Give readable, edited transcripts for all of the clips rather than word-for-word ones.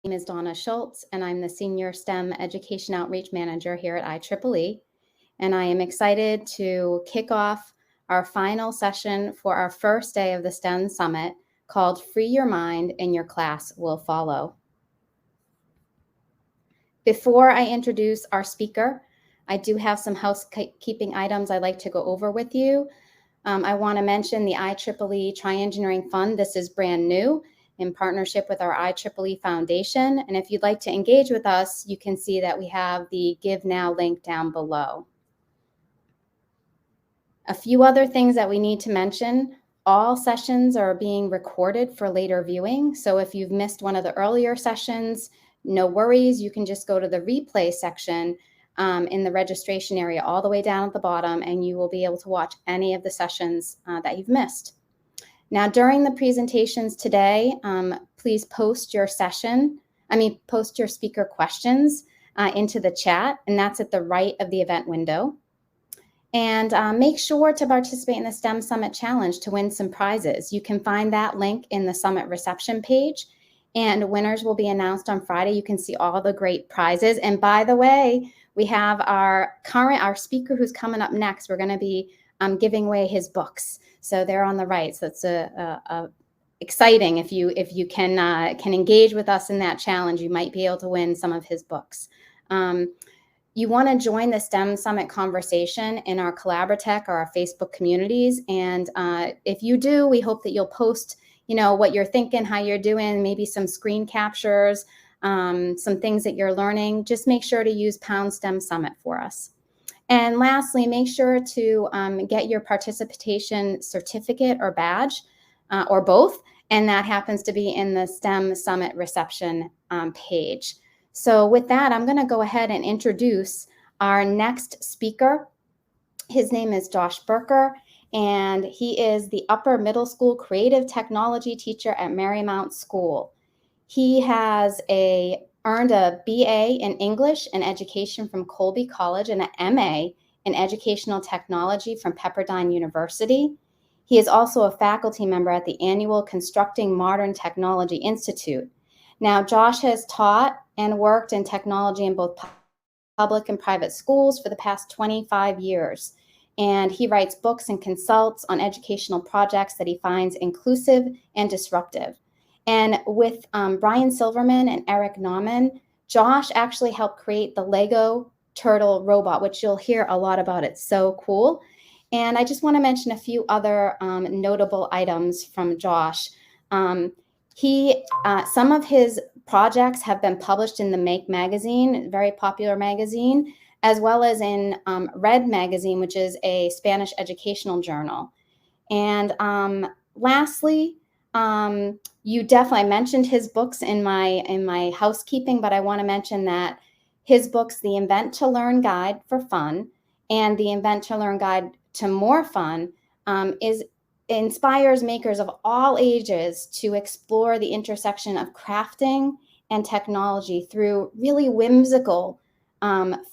My name is Donna Schultz, and I'm the Senior STEM Education Outreach Manager here at IEEE. And I am excited to kick off our final session for our first day of the STEM Summit called Free Your Mind and Your Class Will Follow. Before I introduce our speaker, I do have some housekeeping items I'd like to go over with you. I want to mention the IEEE Tri-Engineering Fund. This is brand new in partnership with our IEEE Foundation. And if you'd like to engage with us, you can see that we have the Give Now link down below. A few other things that we need to mention. All sessions are being recorded for later viewing. So if you've missed one of the earlier sessions, no worries. You can just go to the replay section in the registration area all the way down at the bottom, and you will be able to watch any of the sessions that you've missed. Now, during the presentations today, please post your speaker questions into the chat, and that's at the right of the event window. And make sure to participate in the STEM Summit Challenge to win some prizes. You can find that link in the Summit reception page, and winners will be announced on Friday. You can see all the great prizes. And by the way, we have our speaker who's coming up next. We're going to be giving away his books. So they're on the right. So it's exciting. If you can engage with us in that challenge, you might be able to win some of his books. You want to join the STEM Summit conversation in our Collaboratech or our Facebook communities. And if you do, we hope that you'll post, what you're thinking, how you're doing, maybe some screen captures, some things that you're learning. Just make sure to use #STEM Summit for us. And lastly, make sure to get your participation certificate or badge, or both, and that happens to be in the STEM Summit reception page. So with that, I'm going to go ahead and introduce our next speaker. His name is Josh Berker, and he is the upper middle school creative technology teacher at Marymount School. He has earned a BA in English and Education from Colby College and an MA in Educational Technology from Pepperdine University. He is also a faculty member at the annual Constructing Modern Technology Institute. Now, Josh has taught and worked in technology in both public and private schools for the past 25 years. And he writes books and consults on educational projects that he finds inclusive and disruptive. And with Brian Silverman and Eric Nauman, Josh actually helped create the Lego turtle robot, which you'll hear a lot about. It's so cool. And I just want to mention a few other notable items from Josh. Some of his projects have been published in the Make magazine, a very popular magazine, as well as in Red magazine, which is a Spanish educational journal. And lastly, I mentioned his books in my housekeeping, but I want to mention that his books, The Invent to Learn Guide for Fun and The Invent to Learn Guide to More Fun, inspires makers of all ages to explore the intersection of crafting and technology through really whimsical,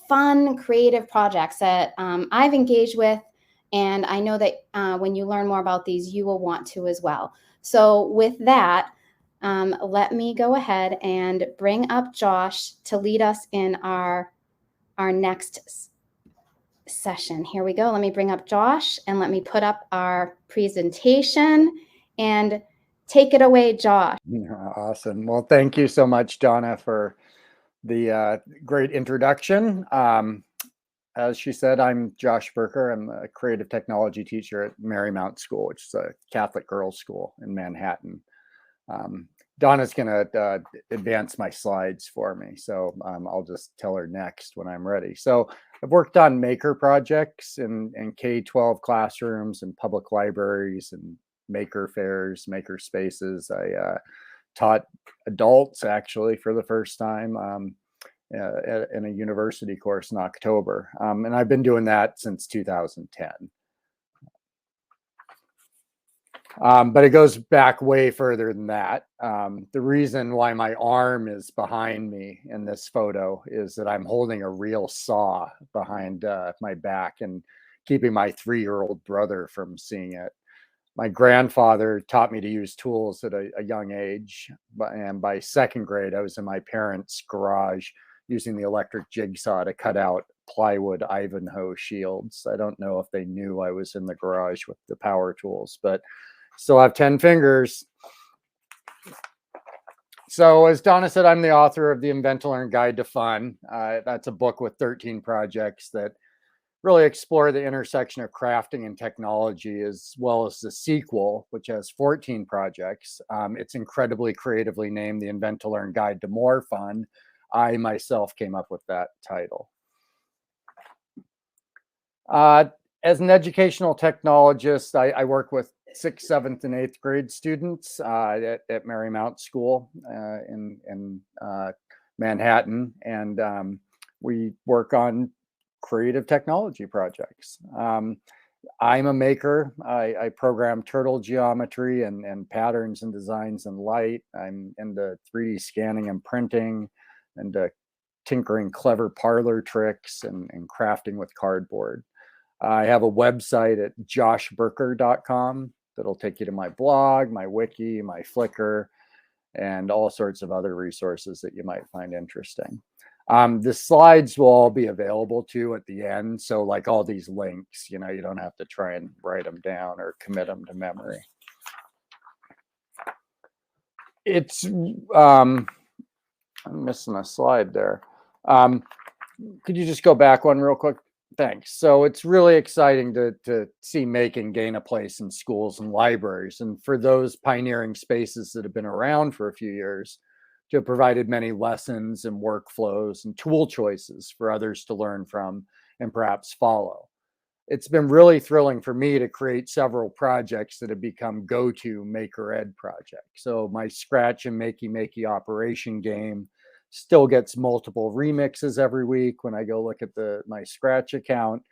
fun, creative projects that I've engaged with. And I know that when you learn more about these, you will want to as well. So with that, let me go ahead and bring up Josh to lead us in our next session. Here we go. Let me bring up Josh and let me put up our presentation and take it away, Josh. Awesome. Well, thank you so much, Donna, for the great introduction. As she said, I'm Josh Berker. I'm a creative technology teacher at Marymount School, which is a Catholic girls' school in Manhattan. Donna's going to advance my slides for me, so I'll just tell her next when I'm ready. So I've worked on maker projects in K-12 classrooms and public libraries and maker fairs, maker spaces. I taught adults actually for the first time in a university course in October. And I've been doing that since 2010. But it goes back way further than that. The reason why my arm is behind me in this photo is that I'm holding a real saw behind my back and keeping my 3-year-old brother from seeing it. My grandfather taught me to use tools at a young age, and by second grade, I was in my parents' garage using the electric jigsaw to cut out plywood Ivanhoe shields. I don't know if they knew I was in the garage with the power tools, but still have 10 fingers. So as Donna said, I'm the author of the Invent to Learn Guide to Fun. That's a book with 13 projects that really explore the intersection of crafting and technology, as well as the sequel, which has 14 projects. It's incredibly creatively named the Invent to Learn Guide to More Fun. I myself came up with that title. As an educational technologist, I work with 6th, 7th, and 8th grade students at Marymount School in Manhattan. And we work on creative technology projects. I'm a maker. I program turtle geometry and patterns and designs and light. I'm into 3D scanning and printing, and tinkering clever parlor tricks and crafting with cardboard. I have a website at joshburker.com that'll take you to my blog, my wiki, my Flickr, and all sorts of other resources that you might find interesting. The slides will all be available too at the end. So like all these links, you don't have to try and write them down or commit them to memory. It's, I'm missing a slide there. Could you just go back one real quick? Thanks. So it's really exciting to see making gain a place in schools and libraries. And for those pioneering spaces that have been around for a few years, to have provided many lessons and workflows and tool choices for others to learn from and perhaps follow. It's been really thrilling for me to create several projects that have become go-to maker ed projects. So my Scratch and Makey operation game still gets multiple remixes every week when I go look at my Scratch account.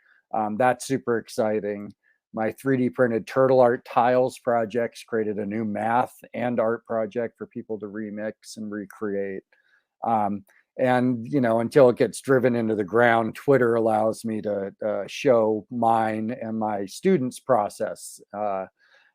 That's super exciting. My 3D printed turtle art tiles projects created a new math and art project for people to remix and recreate. And until it gets driven into the ground, Twitter allows me to show mine and my students' process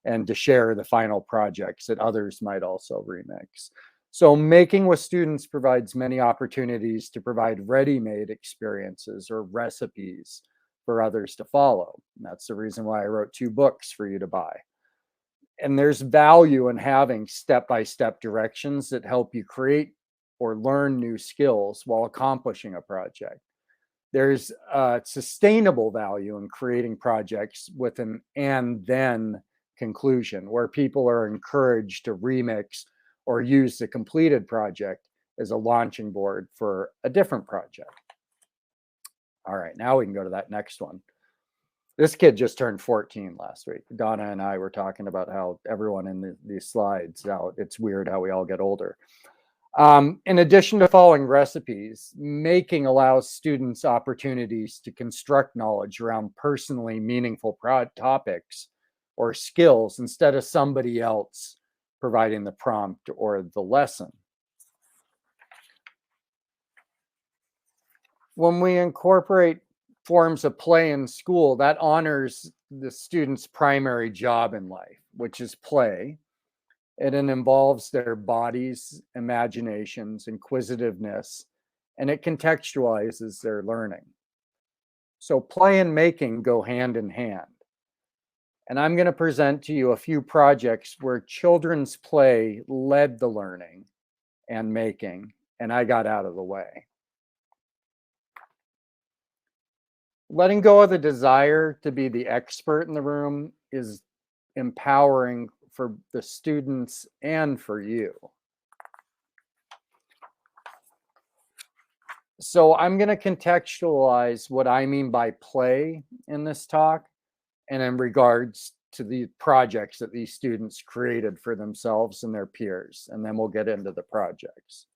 and to share the final projects that others might also remix. So making with students provides many opportunities to provide ready-made experiences or recipes for others to follow. And that's the reason why I wrote 2 books for you to buy. And there's value in having step-by-step directions that help you create or learn new skills while accomplishing a project. There's sustainable value in creating projects with an and then conclusion, where people are encouraged to remix or use the completed project as a launching board for a different project. All right, now we can go to that next one. This kid just turned 14 last week. Donna and I were talking about how everyone in these slides, how it's weird how we all get older. In addition to following recipes, making allows students opportunities to construct knowledge around personally meaningful topics or skills instead of somebody else providing the prompt or the lesson. When we incorporate forms of play in school, that honors the student's primary job in life, which is play. And it involves their bodies, imaginations, inquisitiveness, and it contextualizes their learning. So play and making go hand in hand. And I'm going to present to you a few projects where children's play led the learning and making, and I got out of the way. Letting go of the desire to be the expert in the room is empowering for the students and for you. So I'm going to contextualize what I mean by play in this talk and in regards to the projects that these students created for themselves and their peers, and then we'll get into the projects.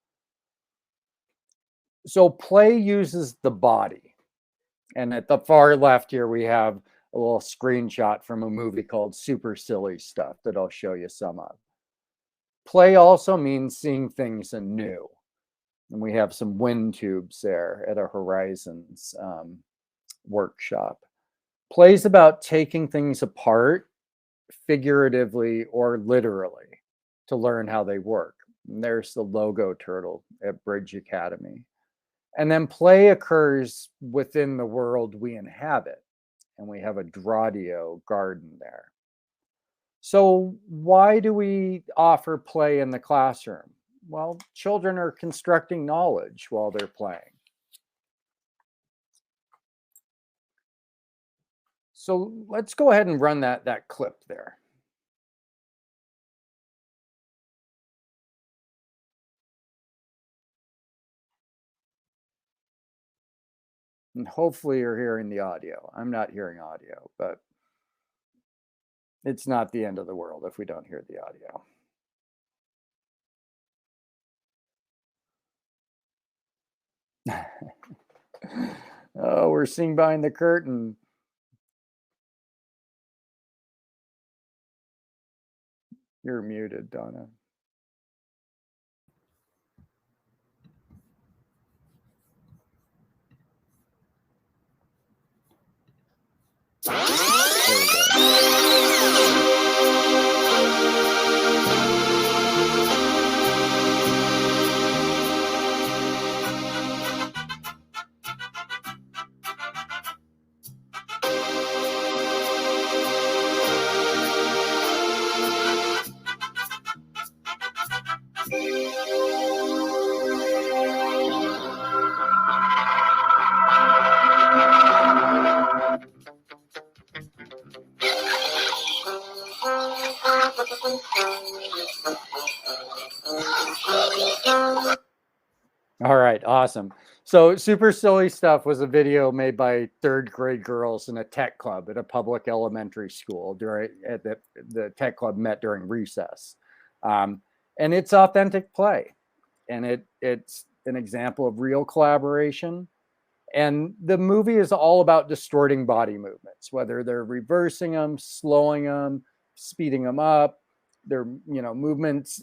So play uses the body. And at the far left here, we have a little screenshot from a movie called Super Silly Stuff that I'll show you some of. Play also means seeing things anew. And we have some wind tubes there at a Horizons workshop. Play is about taking things apart figuratively or literally, to learn how they work. And there's the logo turtle at Bridge Academy. And then play occurs within the world we inhabit, and we have a Dradio garden there. So why do we offer play in the classroom? Well, children are constructing knowledge while they're playing. So let's go ahead and run that clip there. And hopefully you're hearing the audio. I'm not hearing audio, but it's not the end of the world if we don't hear the audio. Oh, we're seeing behind the curtain. You're muted, Donna. There we go. All right, awesome. So Super Silly Stuff was a video made by third grade girls in a tech club at a public elementary school during the tech club met during recess. And it's authentic play, and it's an example of real collaboration. And the movie is all about distorting body movements, whether they're reversing them, slowing them, speeding them up, their movements.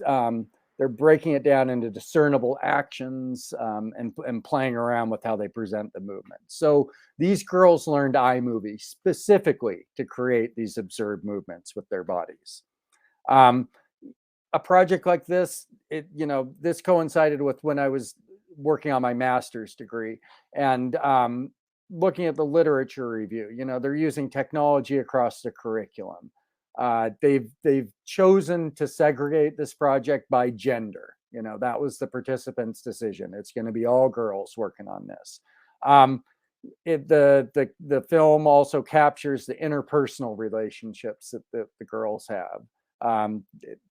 They're breaking it down into discernible actions, and playing around with how they present the movement. So these girls learned iMovie specifically to create these absurd movements with their bodies. A project like this, this coincided with when I was working on my master's degree and looking at the literature review. They're using technology across the curriculum. They've chosen to segregate this project by gender. That was the participants' decision. It's going to be all girls working on this. The film also captures the interpersonal relationships that the girls have.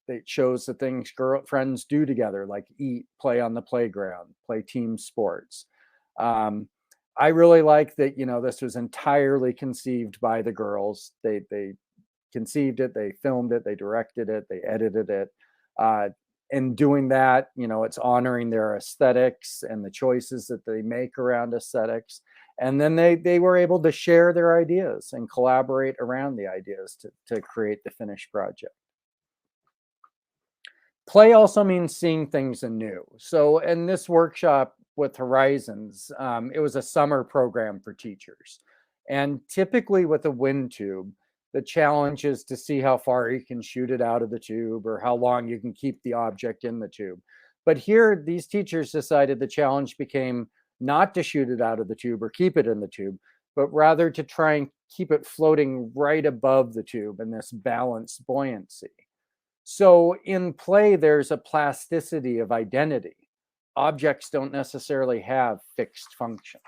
It shows the things friends do together, like eat, play on the playground, play team sports. I really like that, this was entirely conceived by the girls. They conceived it, they filmed it, they directed it, they edited it. In doing that, it's honoring their aesthetics and the choices that they make around aesthetics. And then they were able to share their ideas and collaborate around the ideas to create the finished project. Play also means seeing things anew. So in this workshop with Horizons, it was a summer program for teachers. And typically with a wind tube, the challenge is to see how far you can shoot it out of the tube or how long you can keep the object in the tube. But here, these teachers decided the challenge became not to shoot it out of the tube or keep it in the tube, but rather to try and keep it floating right above the tube in this balanced buoyancy. So in play, there's a plasticity of identity. Objects don't necessarily have fixed functions.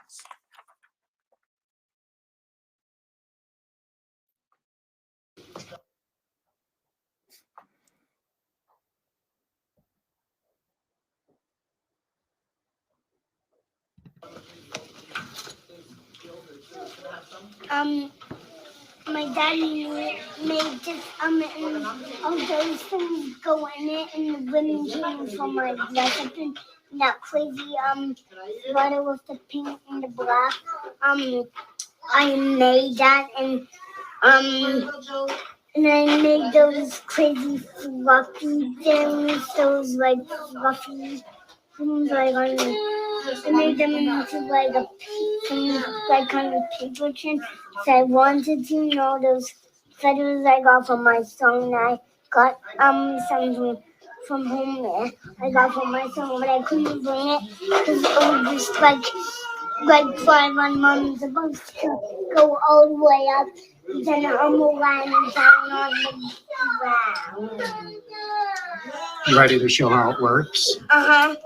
My daddy made this and all those things go in it, and the ribbon came from my recipe. That crazy sweater with the pink and the black. I made that, and I made those crazy fluffy things, those like fluffy things like I made them into like some like kind of paper chin. So I wanted to those feathers I got from my song. I got some from home there. I got from my song, but I couldn't bring it because it was just like fly. My mom's supposed to go all the way up, then land down on the ground. You ready to show how it works? Uh-huh.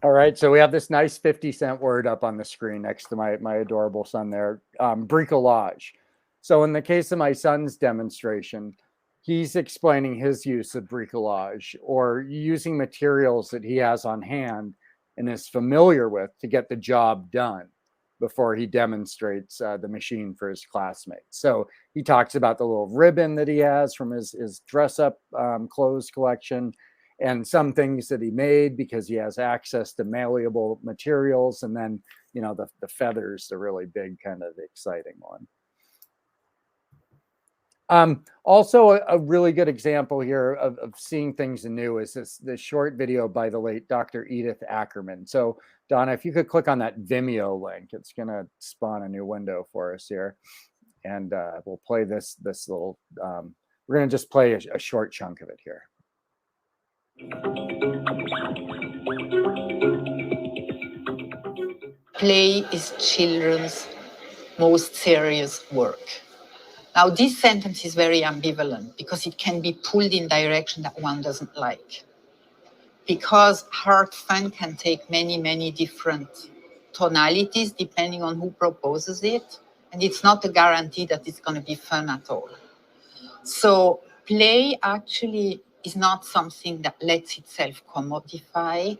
All right, so we have this nice 50-cent word up on the screen next to my adorable son there, bricolage. So in the case of my son's demonstration, he's explaining his use of bricolage or using materials that he has on hand and is familiar with to get the job done before he demonstrates the machine for his classmates. So he talks about the little ribbon that he has from his dress-up clothes collection, and some things that he made because he has access to malleable materials, and then the feathers, the really big kind of exciting one. Also a really good example here of seeing things anew is this short video by the late Dr. Edith Ackerman. So Donna, if you could click on that Vimeo link, it's gonna spawn a new window for us here, and we'll play this little. We're gonna just play a short chunk of it here. Play is children's most serious work. Now, this sentence is very ambivalent because it can be pulled in direction that one doesn't like. Because hard fun can take many, many different tonalities depending on who proposes it. And it's not a guarantee that it's going to be fun at all. So play actually is not something that lets itself commodify,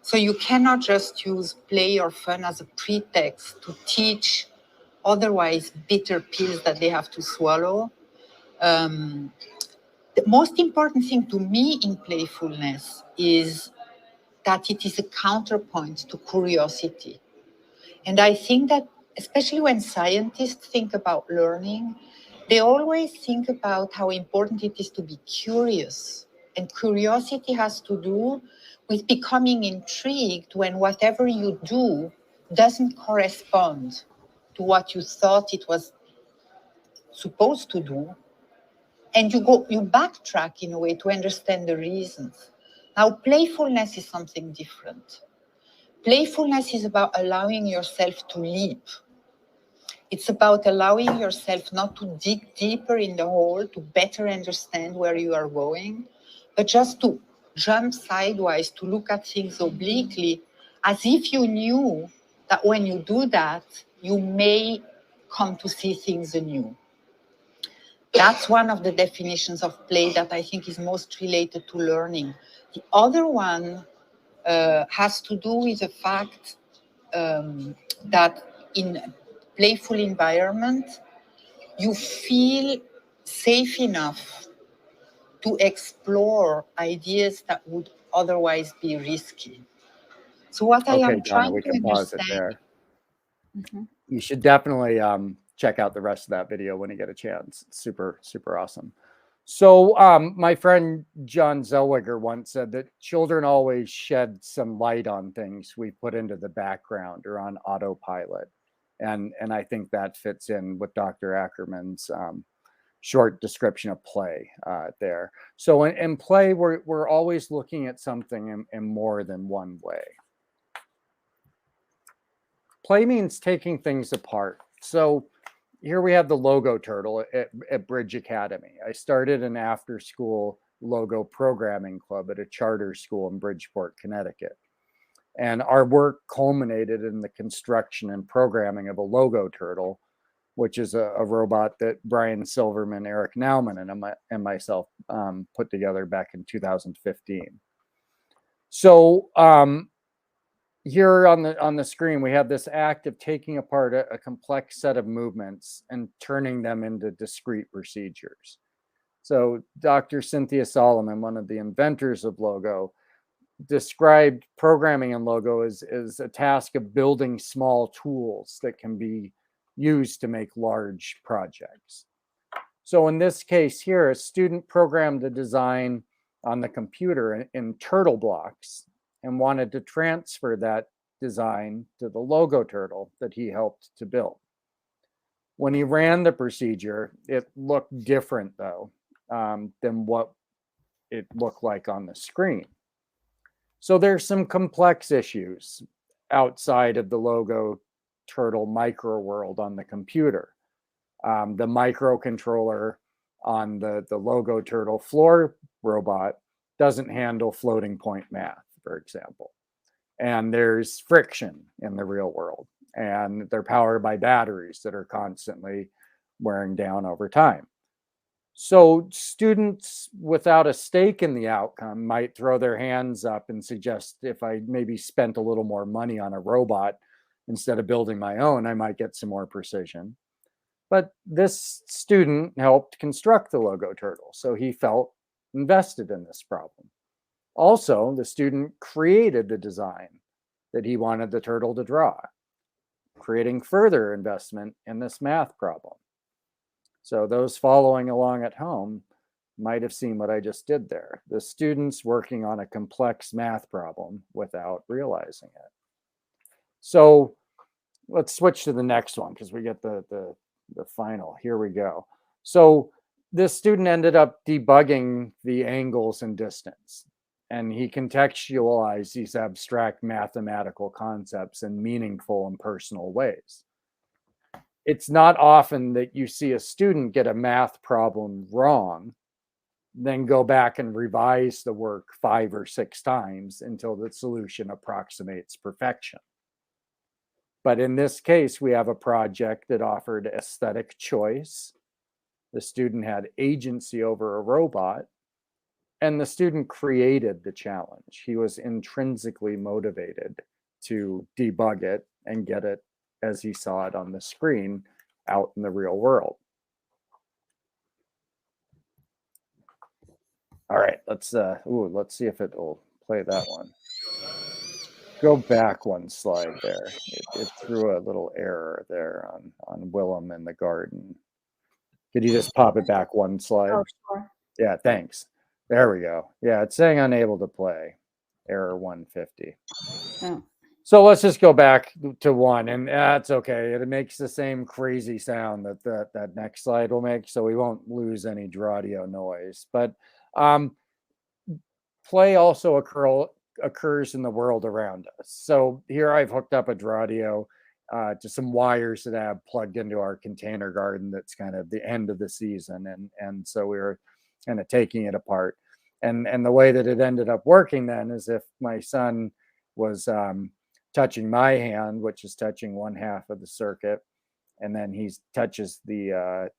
So you cannot just use play or fun as a pretext to teach otherwise bitter pills that they have to swallow. The most important thing to me in playfulness is that it is a counterpoint to curiosity. And I think that, especially when scientists think about learning, they always think about how important it is to be curious. And curiosity has to do with becoming intrigued when whatever you do doesn't correspond to what you thought it was supposed to do. And you backtrack in a way to understand the reasons. Now, playfulness is something different. Playfulness is about allowing yourself to leap. It's about allowing yourself not to dig deeper in the hole to better understand where you are going, but just to jump sidewise, to look at things obliquely, as if you knew that when you do that, you may come to see things anew. That's one of the definitions of play that I think is most related to learning. The other one has to do with the fact that in a playful environment, you feel safe enough to explore ideas that would otherwise be risky. So what I am trying we to can pause it understand. there. Mm-hmm. You should definitely check out the rest of that video when you get a chance. It's super, super awesome. So my friend John Zellweger once said that children always shed some light on things we put into the background or on autopilot. And I think that fits in with Dr. Ackerman's short description of play there. So in play, we're always looking at something in more than one way. Play means taking things apart. So here we have the logo turtle at Bridge Academy. I started an after-school logo programming club at a charter school in Bridgeport, Connecticut. And our work culminated in the construction and programming of a logo turtle, which is a robot that Brian Silverman, Eric Nauman, and myself put together back in 2015. So here on the screen, we have this act of taking apart a complex set of movements and turning them into discrete procedures. So Dr. Cynthia Solomon, one of the inventors of Logo, described programming in Logo as a task of building small tools that can be used to make large projects. So in this case here, a student programmed a design on the computer in turtle blocks and wanted to transfer that design to the logo turtle that he helped to build. When he ran the procedure, it looked different though than what it looked like on the screen. So there's some complex issues outside of the logo turtle micro world on the computer. The microcontroller on the logo turtle floor robot doesn't handle floating point math, for example. And there's friction in the real world, and they're powered by batteries that are constantly wearing down over time. So students without a stake in the outcome might throw their hands up and suggest, if I maybe spent a little more money on a robot instead of building my own, I might get some more precision. But this student helped construct the logo turtle, so he felt invested in this problem. Also, the student created the design that he wanted the turtle to draw, creating further investment in this math problem. So those following along at home might have seen what I just did there. The students working on a complex math problem without realizing it. So let's switch to the next one because we get the final. Here we go. So this student ended up debugging the angles and distance, and he contextualized these abstract mathematical concepts in meaningful and personal ways. It's not often that you see a student get a math problem wrong, then go back and revise the work 5 or 6 times until the solution approximates perfection. But in this case, we have a project that offered aesthetic choice. The student had agency over a robot, and the student created the challenge. He was intrinsically motivated to debug it and get it as he saw it on the screen out in the real world. All right, let's see if it will play that one. Go back one slide there. It threw a little error there on Willem in the garden. Could you just pop it back one slide? Oh, sure. Yeah, thanks. There we go. Yeah, it's saying unable to play. Error 150. Oh. So let's just go back to one, and that's okay. It makes the same crazy sound that next slide will make, so we won't lose any Dradio noise. But play also occurs in the world around us. So here I've hooked up a Dradio to some wires that I have plugged into our container garden that's kind of the end of the season, and so we were kind of taking it apart. And the way that it ended up working then is if my son was touching my hand, which is touching one half of the circuit, and then he touches the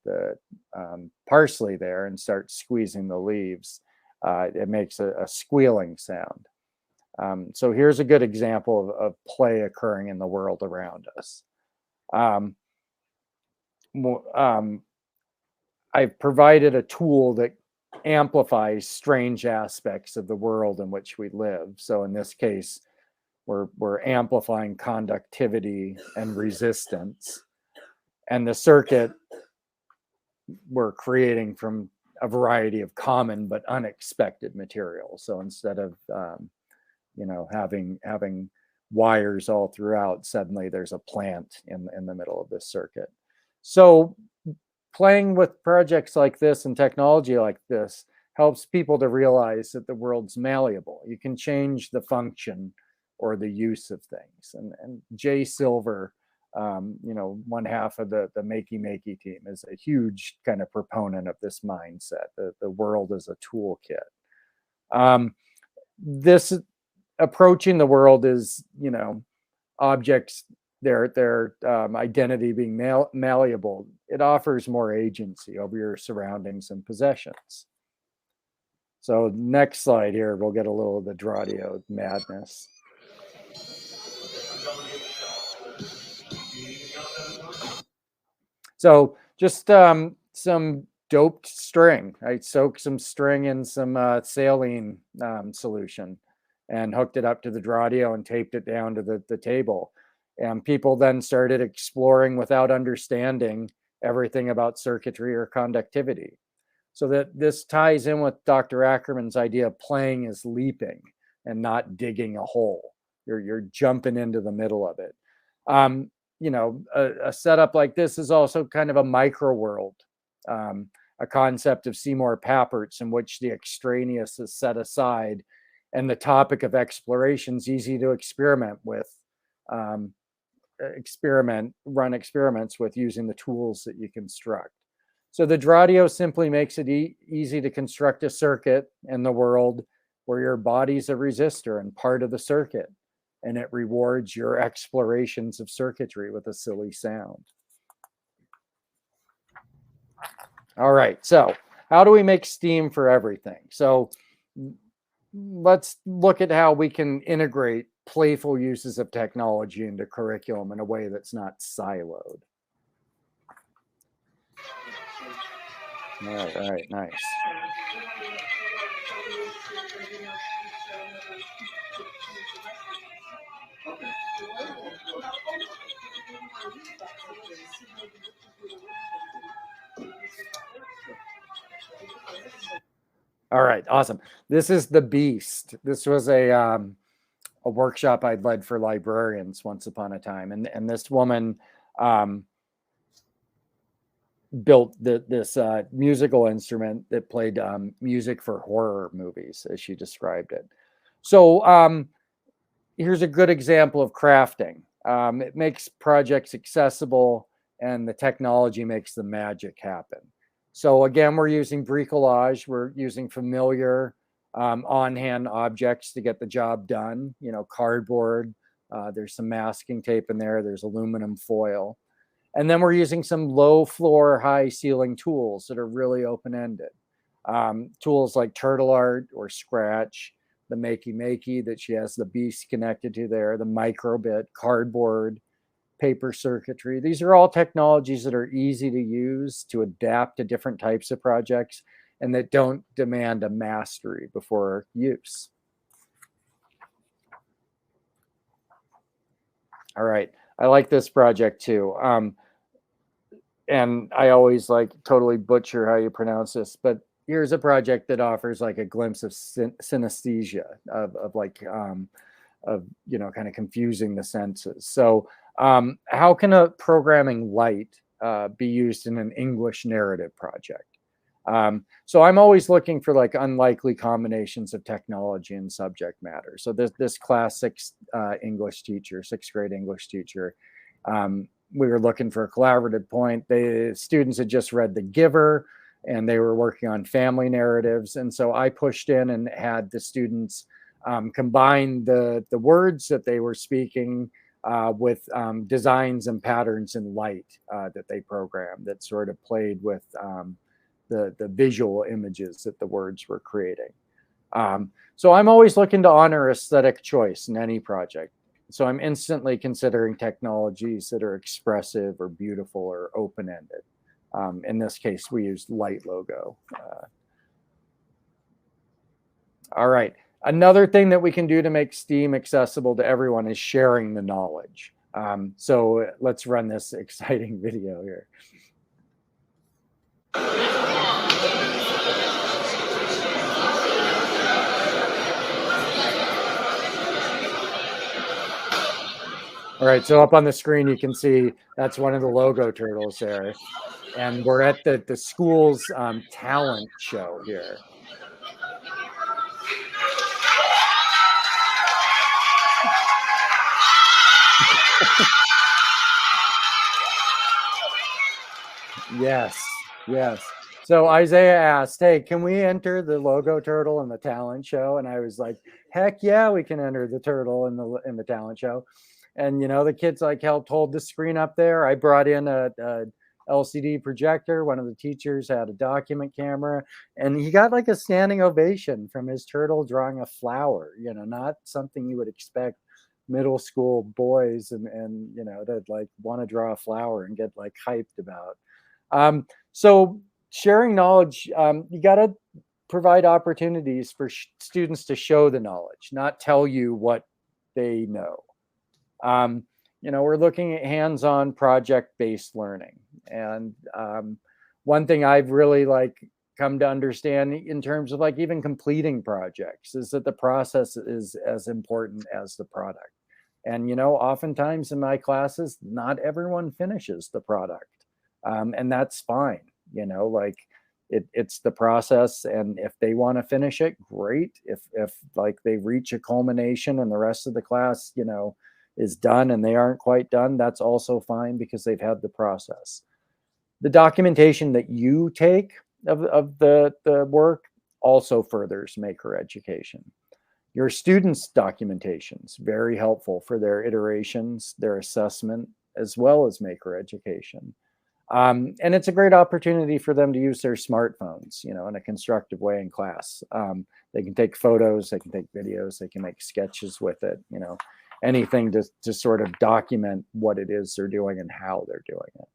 parsley there and starts squeezing the leaves, it makes a squealing sound. So here's a good example of play occurring in the world around us. I've provided a tool that amplifies strange aspects of the world in which we live. So in this case, we're amplifying conductivity and resistance. And the circuit we're creating from a variety of common but unexpected materials. So instead of having wires all throughout, suddenly there's a plant in the middle of this circuit. So playing with projects like this and technology like this helps people to realize that the world's malleable. You can change the function or the use of things. And Jay Silver You know, one half of the Makey Makey team is a huge kind of proponent of this mindset. The world is a toolkit. This approaching the world is, you know, objects, their identity being malleable. It offers more agency over your surroundings and possessions. So next slide here, we'll get a little of the Dradio madness. So just some doped string. I soaked some string in some saline solution and hooked it up to the Dradio and taped it down to the table. And people then started exploring without understanding everything about circuitry or conductivity. So that this ties in with Dr. Ackerman's idea of playing is leaping and not digging a hole. You're jumping into the middle of it. You know, a setup like this is also kind of a micro world, a concept of Seymour Papert's in which the extraneous is set aside and the topic of exploration is easy to experiment with, run experiments with using the tools that you construct. So the Dradio simply makes it easy to construct a circuit in the world where your body's a resistor and part of the circuit, and it rewards your explorations of circuitry with a silly sound. All right, so how do we make STEAM for everything? So let's look at how we can integrate playful uses of technology into curriculum in a way that's not siloed. All right, nice. All right, awesome. This is The Beast. This was a workshop I'd led for librarians once upon a time, and this woman built this musical instrument that played music for horror movies, as she described it. So here's a good example of crafting. It makes projects accessible, and the technology makes the magic happen. So again, we're using bricolage. We're using familiar on-hand objects to get the job done. You know, cardboard. There's some masking tape in there. There's aluminum foil. And then we're using some low floor, high ceiling tools that are really open-ended. Tools like Turtle Art or Scratch, the Makey Makey that she has the Beast connected to there, the Microbit, cardboard, paper circuitry. These are all technologies that are easy to use to adapt to different types of projects and that don't demand a mastery before use. All right, I like this project too. And I always like totally butcher how you pronounce this, but here's a project that offers like a glimpse of synesthesia, of you know, kind of confusing the senses. So how can a programming light be used in an English narrative project? So I'm always looking for like unlikely combinations of technology and subject matter. So this class 6 English teacher, 6th grade English teacher, we were looking for a collaborative point. The students had just read The Giver and they were working on family narratives. And so I pushed in and had the students combine the words that they were speaking with designs and patterns in light that they programmed that sort of played with the visual images that the words were creating. So I'm always looking to honor aesthetic choice in any project. So I'm instantly considering technologies that are expressive or beautiful or open-ended. In this case, we used Light Logo. All right. Another thing that we can do to make STEAM accessible to everyone is sharing the knowledge. So let's run this exciting video here. All right, so up on the screen, you can see that's one of the logo turtles there. And we're at the school's talent show here. Yes, yes. So Isaiah asked, "Hey, can we enter the logo turtle in the talent show?" And I was like, "Heck yeah, we can enter the turtle in the talent show." And the kids like helped hold the screen up there. I brought in a LCD projector. One of the teachers had a document camera, and he got like a standing ovation from his turtle drawing a flower. Not something you would expect middle school boys and to like want to draw a flower and get like hyped about. So sharing knowledge, you got to provide opportunities for students to show the knowledge, not tell you what they know. We're looking at hands-on project-based learning. And one thing I've really like come to understand in terms of like even completing projects is that the process is as important as the product. And, oftentimes in my classes, not everyone finishes the product. And that's fine. Like it's the process. And if they want to finish it, great. If like they reach a culmination and the rest of the class, is done and they aren't quite done, that's also fine because they've had the process. The documentation that you take of the work also furthers maker education. Your students' documentation is very helpful for their iterations, their assessment, as well as maker education. And it's a great opportunity for them to use their smartphones, in a constructive way in class. They can take photos, they can take videos, they can make sketches with it, anything to sort of document what it is they're doing and how they're doing it.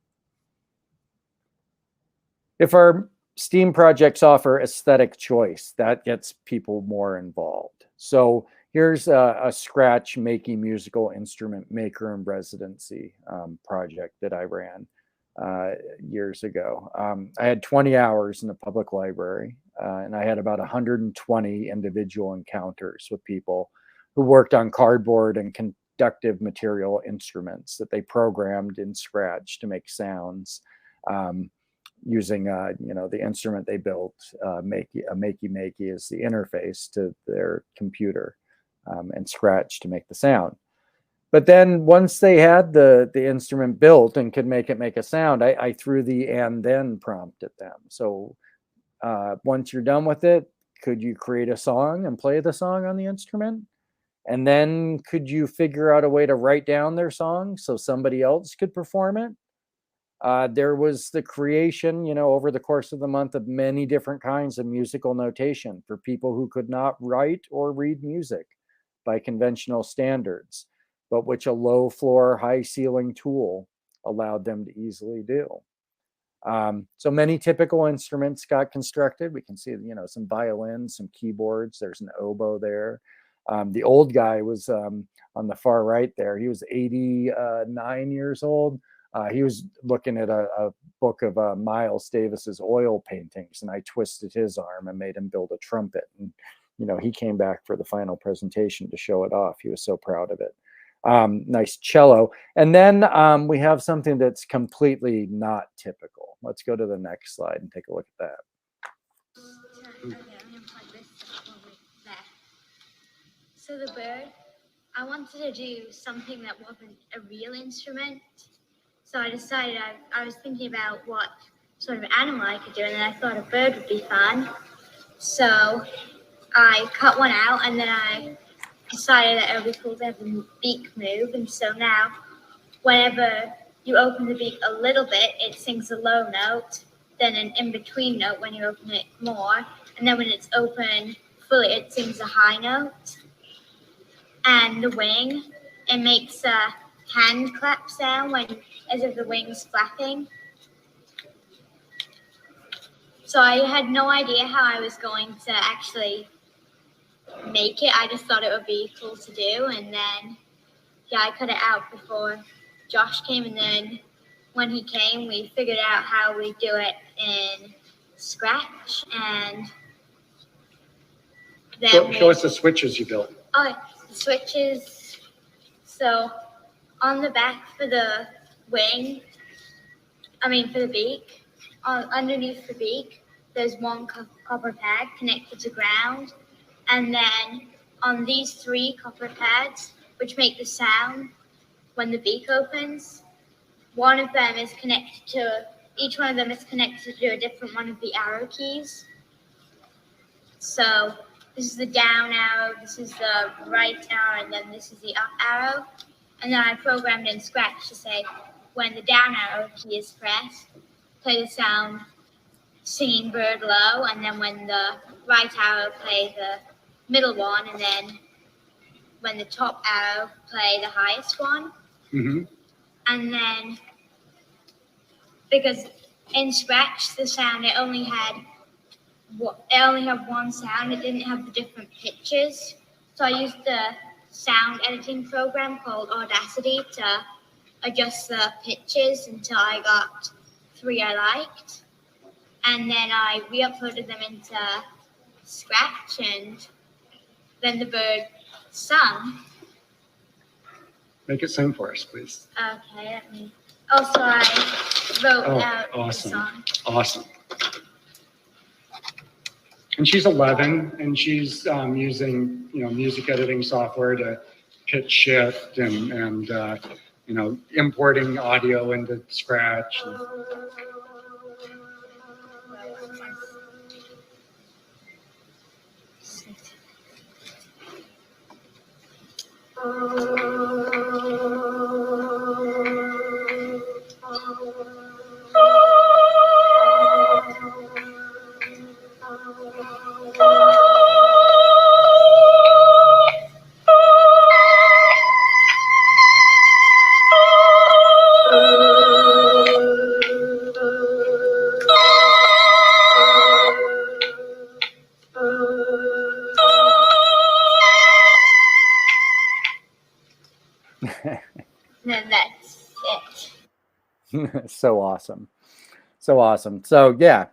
If our STEAM projects offer aesthetic choice, that gets people more involved. So here's a Scratch Makey musical instrument maker in residency project that I ran years ago. I had 20 hours in the public library, and I had about 120 individual encounters with people who worked on cardboard and conductive material instruments that they programmed in Scratch to make sounds. Using the instrument they built, Makey is the interface to their computer, and Scratch to make the sound. But then once they had the instrument built and could make a sound, I threw the and then prompt at them. So once you're done with it, could you create a song and play the song on the instrument? And then could you figure out a way to write down their song so somebody else could perform it? There was the creation, over the course of the month of many different kinds of musical notation for people who could not write or read music by conventional standards, but which a low floor, high ceiling tool allowed them to easily do. So many typical instruments got constructed. We can see, some violins, some keyboards. There's an oboe there. The old guy was on the far right there. He was 89 years old. He was looking at a book of Miles Davis's oil paintings, and I twisted his arm and made him build a trumpet. And, he came back for the final presentation to show it off. He was so proud of it. Nice cello. And then we have something that's completely not typical. Let's go to the next slide and take a look at that. Okay, I'm gonna plug this there. So the bird, I wanted to do something that wasn't a real instrument. So I decided I was thinking about what sort of animal I could do, and then I thought a bird would be fun. So I cut one out, and then I decided that it would be cool to have the beak move. And so now, whenever you open the beak a little bit, it sings a low note, then an in-between note when you open it more, and then when it's open fully, it sings a high note. And the wing, it makes a hand clap sound as if the wing's flapping. So I had no idea how I was going to actually make it. I just thought it would be cool to do, and then I cut it out before Josh came, and then when he came, we figured out how we do it in Scratch, and then show us the switches you built. Oh, the switches. So on the back for the wing, for the beak, underneath the beak, there's one copper pad connected to ground. And then on these 3 copper pads, which make the sound when the beak opens, one of them is connected to each one of them is connected to a different one of the arrow keys. So this is the down arrow, this is the right arrow, and then this is the up arrow. And then I programmed in Scratch to say, when the down arrow key is pressed, play the sound singing bird low, and then when the right arrow, play the middle one, and then when the top arrow, play the highest one. Mm-hmm. And then, because in Scratch, the sound, it only had one sound, it didn't have the different pitches. So I used the sound editing program called Audacity to adjust the pitches until I got 3 I liked. And then I re-uploaded them into Scratch, and then the bird sung. Make it sing for us, please. Okay, let me. Also, I wrote out awesome. the song. Awesome. And she's 11, and she's using, music editing software to pitch shift and importing audio into Scratch. And then that's it. So awesome. So awesome. So yeah,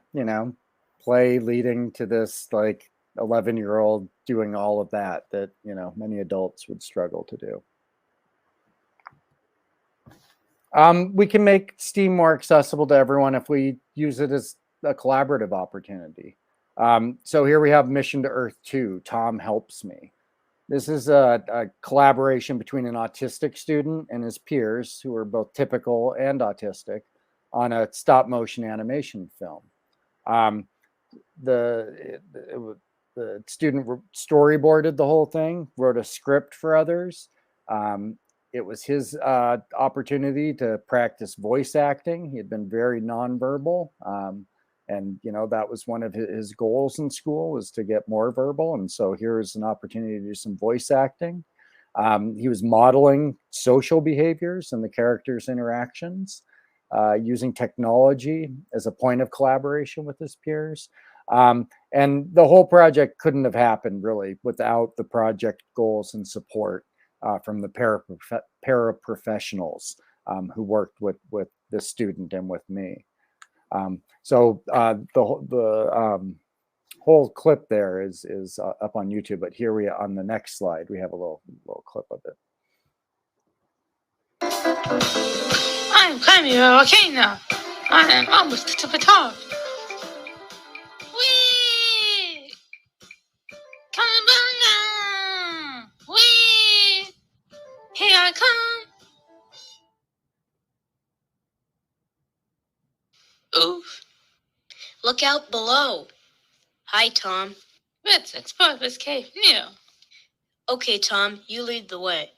play leading to this like 11-year-old doing all of that many adults would struggle to do. We can make STEAM more accessible to everyone if we use it as a collaborative opportunity. So here we have Mission to Earth 2, Tom Helps Me. This is a collaboration between an autistic student and his peers, who are both typical and autistic, on a stop motion animation film. The student storyboarded the whole thing, wrote a script for others. It was his opportunity to practice voice acting. He had been very nonverbal. And, that was one of his goals in school, was to get more verbal. And so here's an opportunity to do some voice acting. He was modeling social behaviors and the characters' interactions, using technology as a point of collaboration with his peers. And the whole project couldn't have happened really without the project goals and support from the paraprofessionals who worked with the student and with me. So the whole clip there is up on YouTube, but here on the next slide, we have a little clip of it. I'm climbing a volcano. I am almost to the top. Whee! Cowabunga! Whee! Here I come. Oof. Look out below. Hi, Tom. Let's explore this cave new. Okay, Tom, you lead the way.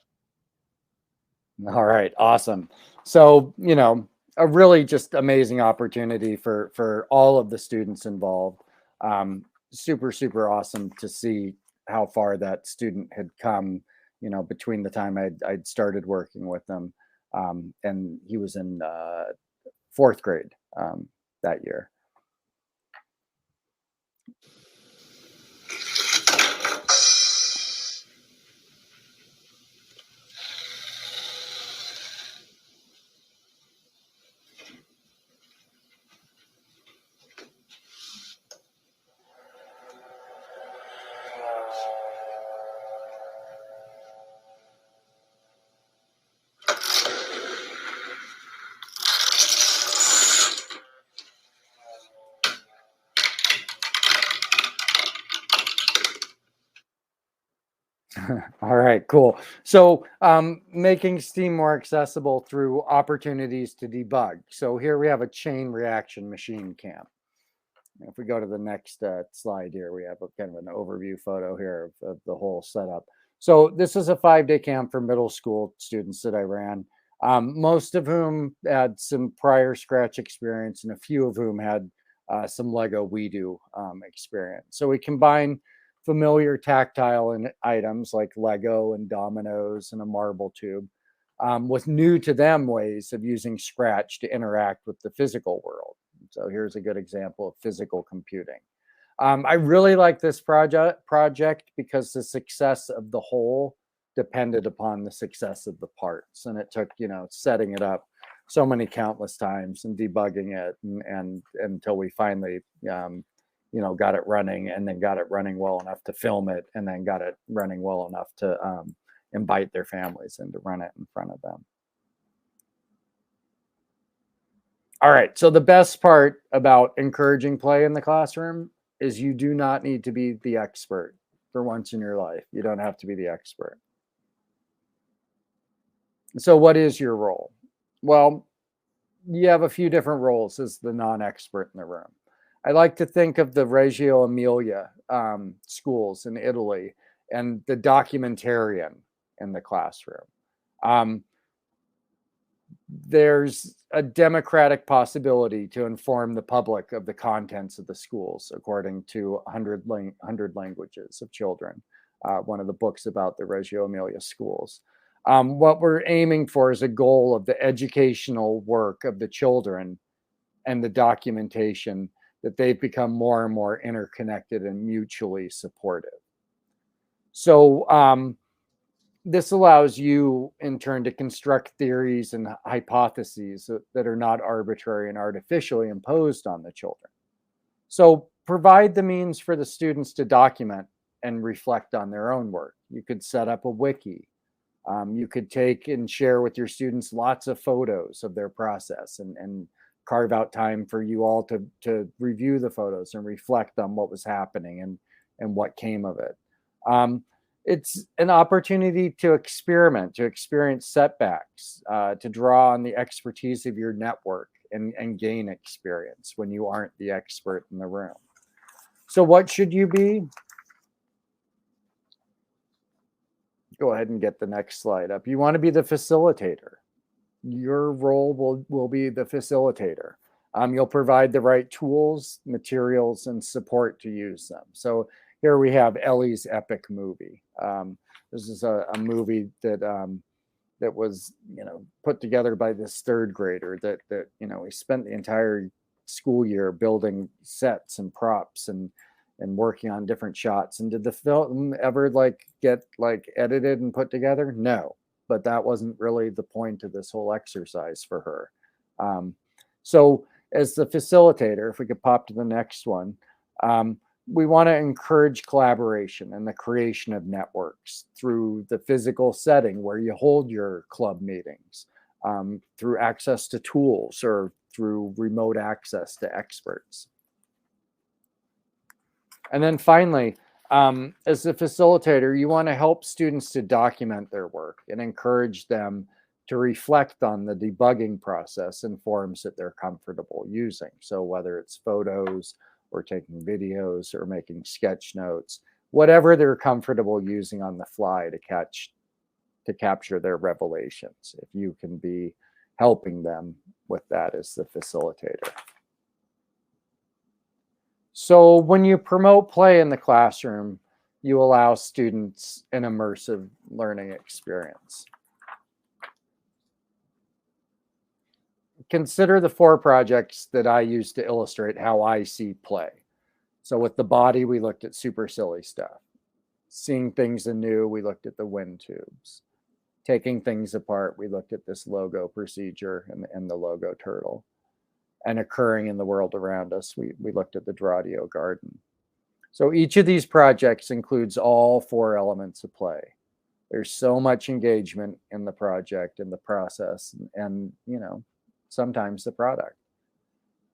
All right, awesome. So, a really just amazing opportunity for all of the students involved. Super, super awesome to see how far that student had come, between the time I'd started working with them. And he was in 4th grade that year. All right, cool. So making STEAM more accessible through opportunities to debug. So here we have a chain reaction machine camp. If we go to the next slide here, we have a kind of an overview photo here of the whole setup. So this is a 5-day camp for middle school students that I ran, most of whom had some prior Scratch experience and a few of whom had some Lego WeDo experience. So we combine familiar tactile items like Lego and dominoes and a marble tube with new to them ways of using Scratch to interact with the physical world. So here's a good example of physical computing. I really like this project because the success of the whole depended upon the success of the parts. And it took, setting it up so many countless times and debugging it and until we finally, got it running, and then got it running well enough to film it, and then got it running well enough to invite their families and to run it in front of them. All right, so the best part about encouraging play in the classroom is you do not need to be the expert for once in your life. You don't have to be the expert. So what is your role? Well, you have a few different roles as the non-expert in the room. I like to think of the Reggio Emilia schools in Italy and the documentarian in the classroom. There's a democratic possibility to inform the public of the contents of the schools according to 100 languages of children, one of the books about the Reggio Emilia schools. What we're aiming for is a goal of the educational work of the children and the documentation that they've become more and more interconnected and mutually supportive. So this allows you in turn to construct theories and hypotheses that are not arbitrary and artificially imposed on the children. So provide the means for the students to document and reflect on their own work. You could set up a wiki. You could take and share with your students lots of photos of their process and carve out time for you all to review the photos and reflect on what was happening and what came of it. It's an opportunity to experiment, to experience setbacks, to draw on the expertise of your network and gain experience when you aren't the expert in the room. So what should you be? Go ahead and get the next slide up. You want to be the facilitator. Your role will be the facilitator. You'll provide the right tools, materials, and support to use them. So here we have Ellie's Epic Movie. This is a movie that was put together by this third grader that he spent the entire school year building sets and props and working on different shots. And did the film ever get edited and put together? No, but that wasn't really the point of this whole exercise for her. So as the facilitator, if we could pop to the next one, we want to encourage collaboration and the creation of networks through the physical setting where you hold your club meetings, through access to tools or through remote access to experts. And then finally, as the facilitator, you want to help students to document their work and encourage them to reflect on the debugging process in forms that they're comfortable using. So whether it's photos or taking videos or making sketch notes, whatever they're comfortable using on the fly to capture their revelations, if you can be helping them with that as the facilitator. So when you promote play in the classroom, you allow students an immersive learning experience. Consider the 4 projects that I use to illustrate how I see play. So with the body, we looked at super silly stuff. Seeing things anew, we looked at the wind tubes. Taking things apart, we looked at this logo procedure and the logo turtle. And occurring in the world around us, we looked at the Dradio garden. So each of these projects includes all 4 elements of play. There's so much engagement in the project and the process and sometimes the product.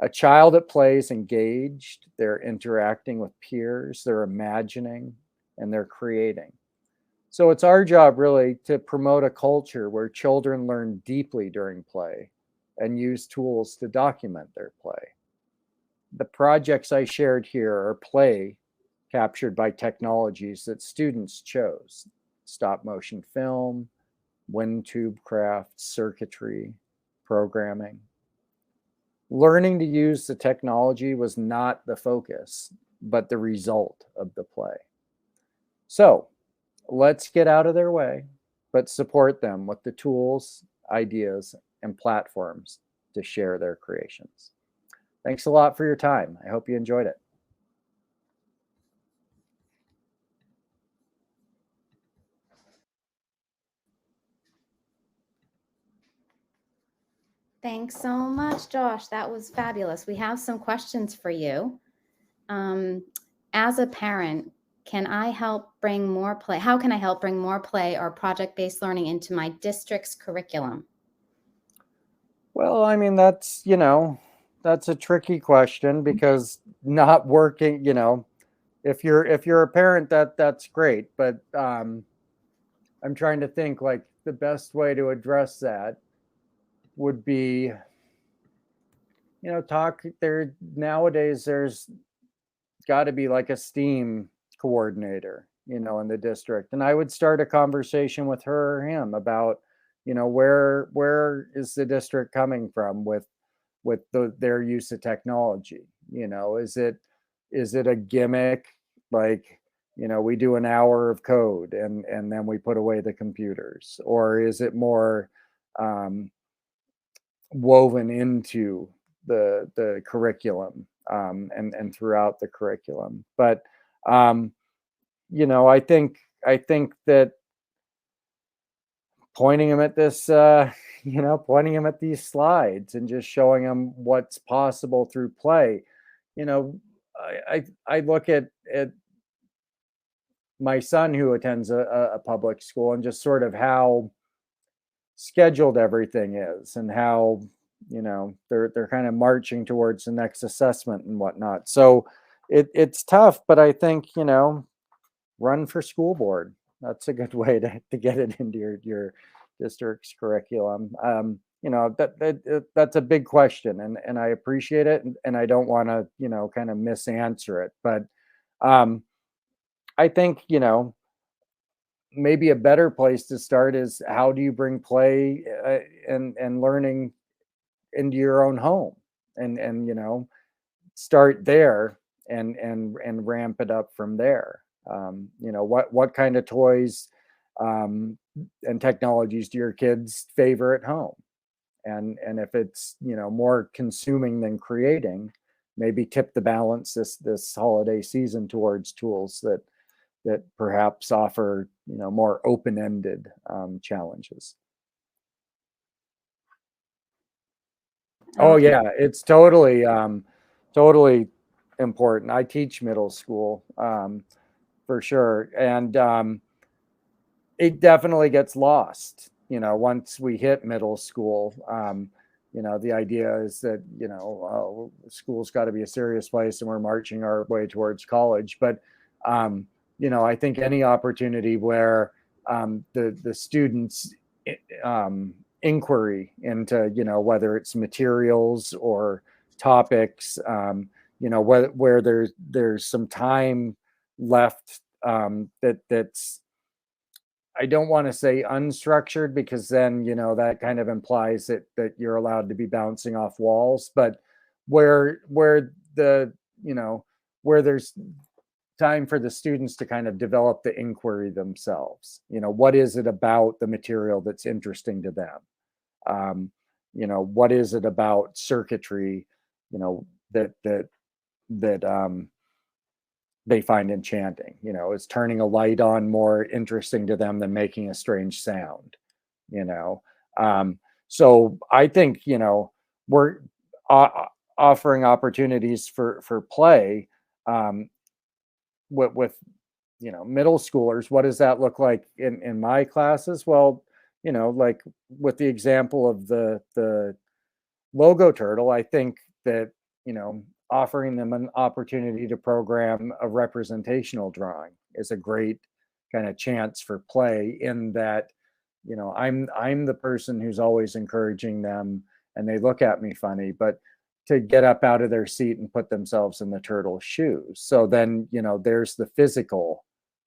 A child that plays engaged, they're interacting with peers, they're imagining, and they're creating. So it's our job really to promote a culture where children learn deeply during play and use tools to document their play. The projects I shared here are play captured by technologies that students chose: stop motion film, wind tube craft, circuitry, programming. Learning to use the technology was not the focus, but the result of the play. So let's get out of their way, but support them with the tools, ideas, and platforms to share their creations. Thanks a lot for your time. I hope you enjoyed it. Thanks so much, Josh. That was fabulous. We have some questions for you. As a parent, can I help bring more play? How can I help bring more play or project-based learning into my district's curriculum? Well, I mean, that's a tricky question because not working, if you're a parent, that's great. But I'm trying to think like the best way to address that would be, talk there nowadays. There's got to be like a STEAM coordinator, in the district, and I would start a conversation with her or him about, where is the district coming from with their use of technology. Is it a gimmick, like, we do an hour of code and then we put away the computers, or is it more woven into the curriculum, and throughout the curriculum? But I think that pointing them at this, pointing them at these slides and just showing them what's possible through play. You know, I look at my son who attends a public school and just sort of how scheduled everything is and how, they're kind of marching towards the next assessment and whatnot. So it's tough, but I think, run for school board. That's a good way to get it into your district's curriculum. That's a big question, and I appreciate it, and I don't want to, kind of misanswer it. But I think, maybe a better place to start is, how do you bring play and learning into your own home, and start there and ramp it up from there. What kind of toys and technologies do your kids favor at home? And if it's, more consuming than creating, maybe tip the balance this holiday season towards tools that perhaps offer, more open-ended challenges. Oh Okay. yeah, it's totally totally important. I teach middle school, for sure, and it definitely gets lost. Once we hit middle school, the idea is that, school's got to be a serious place and we're marching our way towards college. But I think any opportunity where the students inquiry into, whether it's materials or topics, where there's some time left, that's, I don't want to say unstructured, because then, that kind of implies that you're allowed to be bouncing off walls, but where the, where there's time for the students to kind of develop the inquiry themselves. What is it about the material that's interesting to them? What is it about circuitry, that they find enchanting? Is turning a light on more interesting to them than making a strange sound? So I think, we're offering opportunities for play, with middle schoolers. What does that look like in my classes? Well, like with the example of the logo turtle, I think that, offering them an opportunity to program a representational drawing is a great kind of chance for play, in that, you know, I'm the person who's always encouraging them, and they look at me funny, but to get up out of their seat and put themselves in the turtle's shoes. So then, you know, there's the physical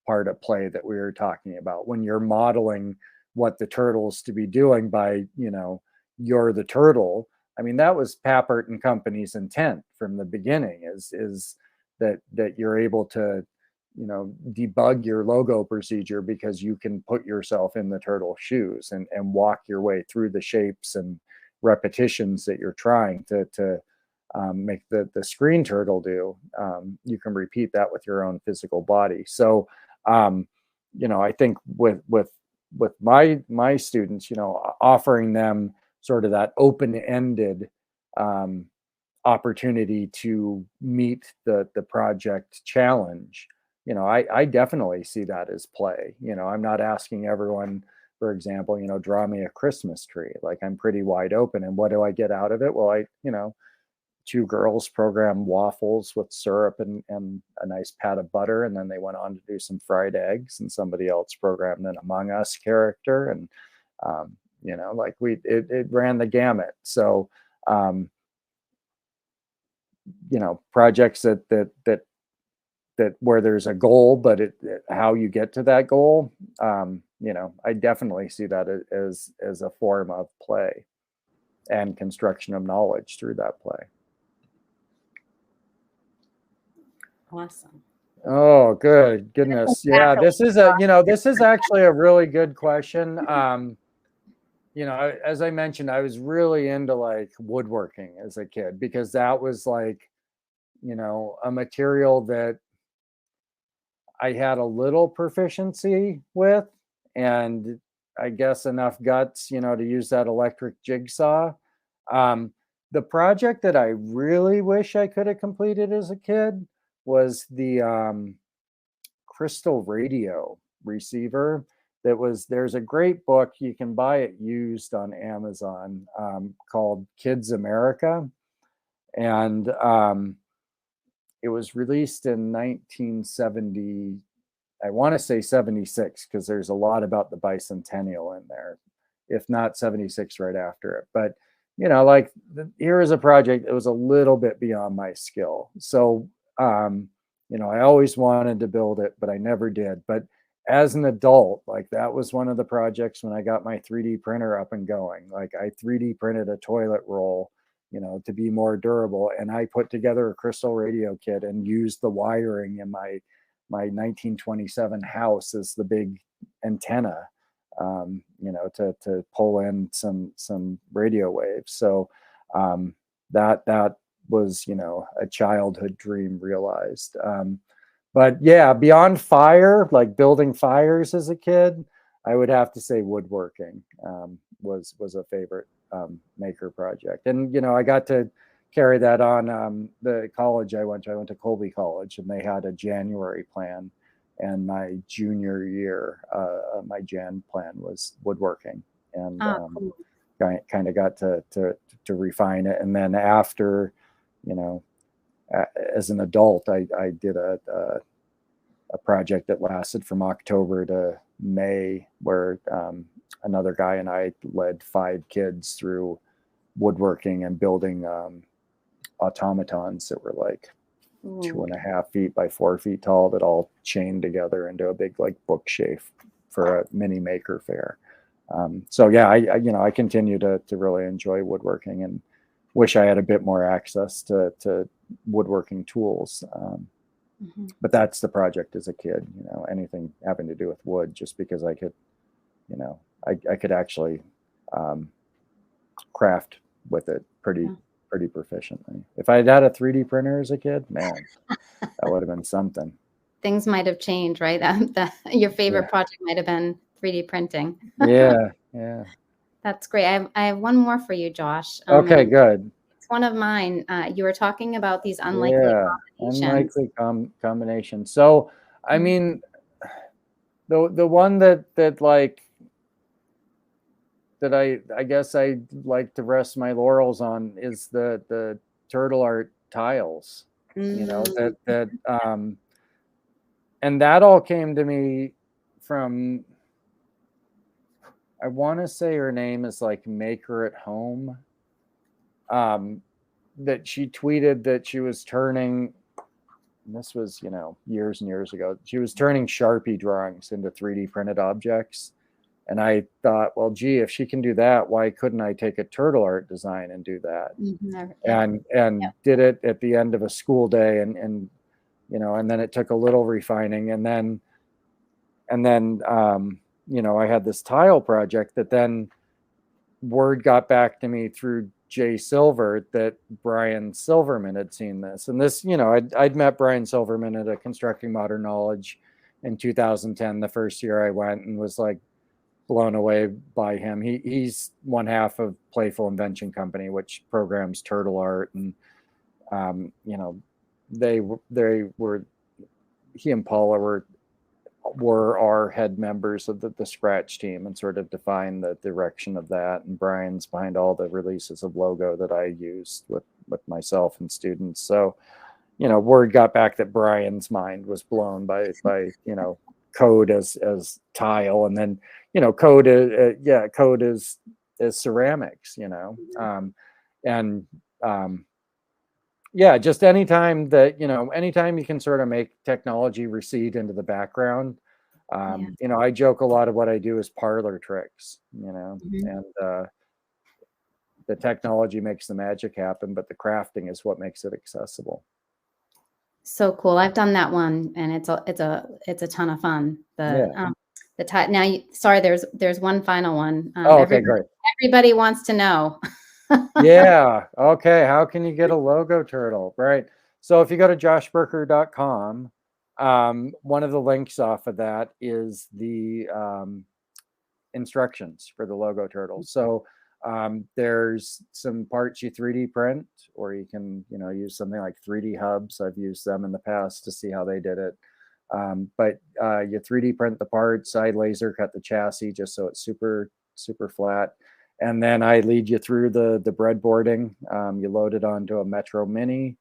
part of play that we were talking about, when you're modeling what the turtle's to be doing by, you know, you're the turtle. I mean, that was Papert and Company's intent from the beginning, is that you're able to, you know, debug your logo procedure because you can put yourself in the turtle shoes and walk your way through the shapes and repetitions that you're trying to make the screen turtle do. You can repeat that with your own physical body. So, you know, I think with my students, you know, offering them sort of that open-ended opportunity to meet the project challenge, you know, I definitely see that as play. You know, I'm not asking everyone, for example, you know, draw me a Christmas tree. Like, I'm pretty wide open. And what do I get out of it? Well, you know, two girls program waffles with syrup and a nice pat of butter, and then they went on to do some fried eggs, and somebody else programmed an Among Us character, and you know, like it ran the gamut. So you know, projects that where there's a goal, but how you get to that goal, you know, I definitely see that as a form of play and construction of knowledge through that play. Awesome. Oh, goodness. Yeah, this is this is actually a really good question. You know, as I mentioned, I was really into like woodworking as a kid, because that was like, you know, a material that I had a little proficiency with, and I guess enough guts, you know, to use that electric jigsaw. The project that I really wish I could have completed as a kid was the crystal radio receiver. There's a great book, you can buy it used on Amazon, called Kids America. And it was released in 1970, I want to say 76, because there's a lot about the bicentennial in there, if not 76 right after it. But, you know, like, here is a project that was a little bit beyond my skill. So, you know, I always wanted to build it, but I never did. But as an adult, like, that was one of the projects when I got my 3D printer up and going. Like, I 3D printed a toilet roll, you know, to be more durable. And I put together a crystal radio kit and used the wiring in my 1927 house as the big antenna, you know, to pull in some radio waves. So that was, you know, a childhood dream realized. But yeah, beyond fire, like building fires as a kid, I would have to say woodworking was a favorite maker project. And, you know, I got to carry that on. The college I went to Colby College, and they had a January plan. And my junior year, my Jan plan was woodworking, and Cool. kind of got to refine it. And then after, you know, as an adult, I did a project that lasted from October to May, where another guy and I led 5 kids through woodworking and building automatons that were like 2.5 feet by 4 feet tall, that all chained together into a big like bookshelf for a mini maker fair. So yeah, I continue to really enjoy woodworking, and wish I had a bit more access to woodworking tools. But that's the project as a kid, you know, anything having to do with wood, just because I could, you know, I could actually craft with it pretty proficiently. If I had had a 3D printer as a kid, man, that would have been something. Things might have changed, right? Your favorite project might have been 3D printing. Yeah. That's great. I have one more for you, Josh. Okay, good. It's one of mine. You were talking about these unlikely combinations. Unlikely combination. So, I mean, the one that like, that I guess I like to rest my laurels on is the turtle art tiles. You know, that and that all came to me from, I want to say her name is like Maker at Home. That she tweeted that she was turning, and this was, years and years ago, she was turning Sharpie drawings into 3D printed objects. And I thought, well, gee, if she can do that, why couldn't I take a turtle art design and do that? And did it at the end of a school day, and then it took a little refining, and then I had this tile project that then word got back to me through Jay Silver that Brian Silverman had seen this. And this, I'd met Brian Silverman at a Constructing Modern Knowledge in 2010, the first year I went, and was like blown away by him. He's one half of Playful Invention Company, which programs turtle art. And, they were, he and Paula were our head members of the Scratch team, and sort of defined the direction of that. And Brian's behind all the releases of logo that I used with myself and students. So, word got back that Brian's mind was blown by code as tile, and then code is ceramics, just anytime you can sort of make technology recede into the background. I joke a lot of what I do is parlor tricks, and the technology makes the magic happen, but the crafting is what makes it accessible. So cool. I've done that one, and it's a ton of fun. There's one final one. Okay, great. Everybody wants to know. Yeah. Okay. How can you get a logo turtle? Right. So if you go to joshberker.com, one of the links off of that is the instructions for the logo turtle. So there's some parts you 3D print, or you can, use something like 3D Hubs. I've used them in the past to see how they did it. But you 3D print the parts. I laser cut the chassis just so it's super, super flat. And then I lead you through the breadboarding. You load it onto a Metro Mini,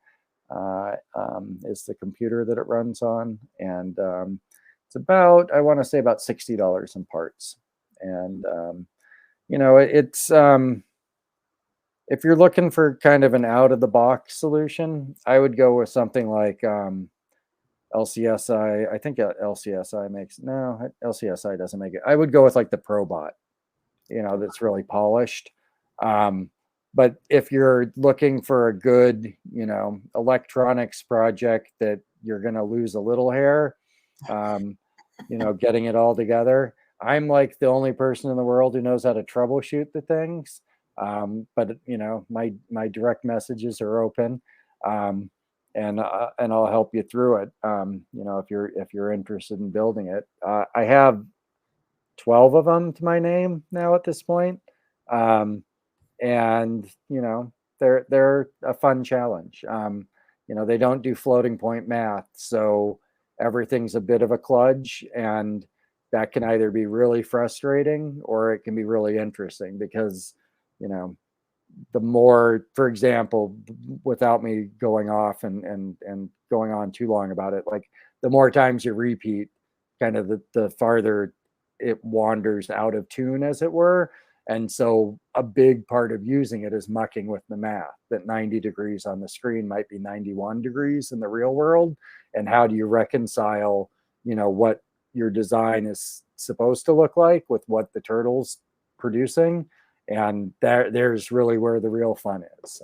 is the computer that it runs on. And it's about, I want to say about $60 in parts. And, it's, if you're looking for kind of an out of the box solution, I would go with something like LCSI. I think LCSI LCSI doesn't make it. I would go with like the ProBot. That's really polished. But if you're looking for a good, electronics project that you're going to lose a little hair, getting it all together, I'm like the only person in the world who knows how to troubleshoot the things. But my direct messages are open, and I'll help you through it. If you're interested in building it, I have 12 of them to my name now at this point. And they're a fun challenge. They don't do floating point math, so everything's a bit of a kludge, and that can either be really frustrating or it can be really interesting, because the more, for example, without me going off and going on too long about it, like the more times you repeat, kind of the farther it wanders out of tune, as it were. And so a big part of using it is mucking with the math, that 90 degrees on the screen might be 91 degrees in the real world. And how do you reconcile, what your design is supposed to look like with what the turtle's producing? And there's really where the real fun is.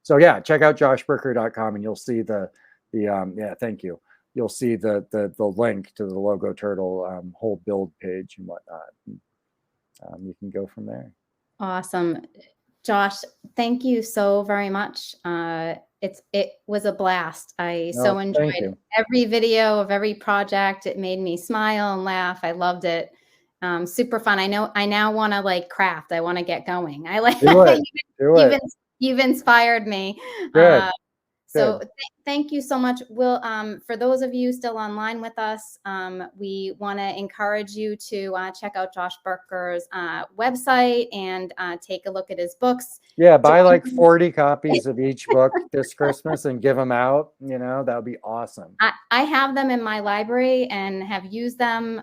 So yeah, check out joshberker.com and you'll see thank you. You'll see the link to the logo turtle whole build page and whatnot. You can go from there. Awesome. Josh, thank you so very much. It was a blast. I so enjoyed every video of every project. It made me smile and laugh. I loved it. Super fun. I now want to like craft. I want to get going. I like Do it. You've inspired me. Good. So Good. thank you so much. We'll, for those of you still online with us, we want to encourage you to check out Josh Berker's website and take a look at his books. Yeah, buy Join like him. 40 copies of each book this Christmas and give them out. You know, that would be awesome. I have them in my library and have used them.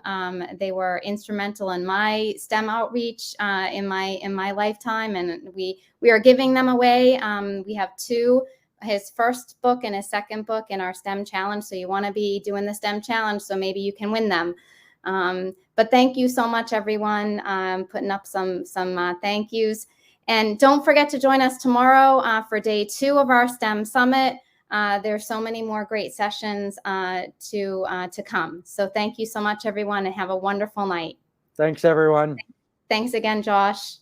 They were instrumental in my STEM outreach in my lifetime, and we are giving them away. We have two, his first book and his second book in our STEM challenge. So you want to be doing the STEM challenge, so maybe you can win them. But thank you so much, everyone, putting up some thank yous. And don't forget to join us tomorrow for day 2 of our STEM Summit. There's so many more great sessions to come. So thank you so much, everyone, and have a wonderful night. Thanks, everyone. Thanks again, Josh.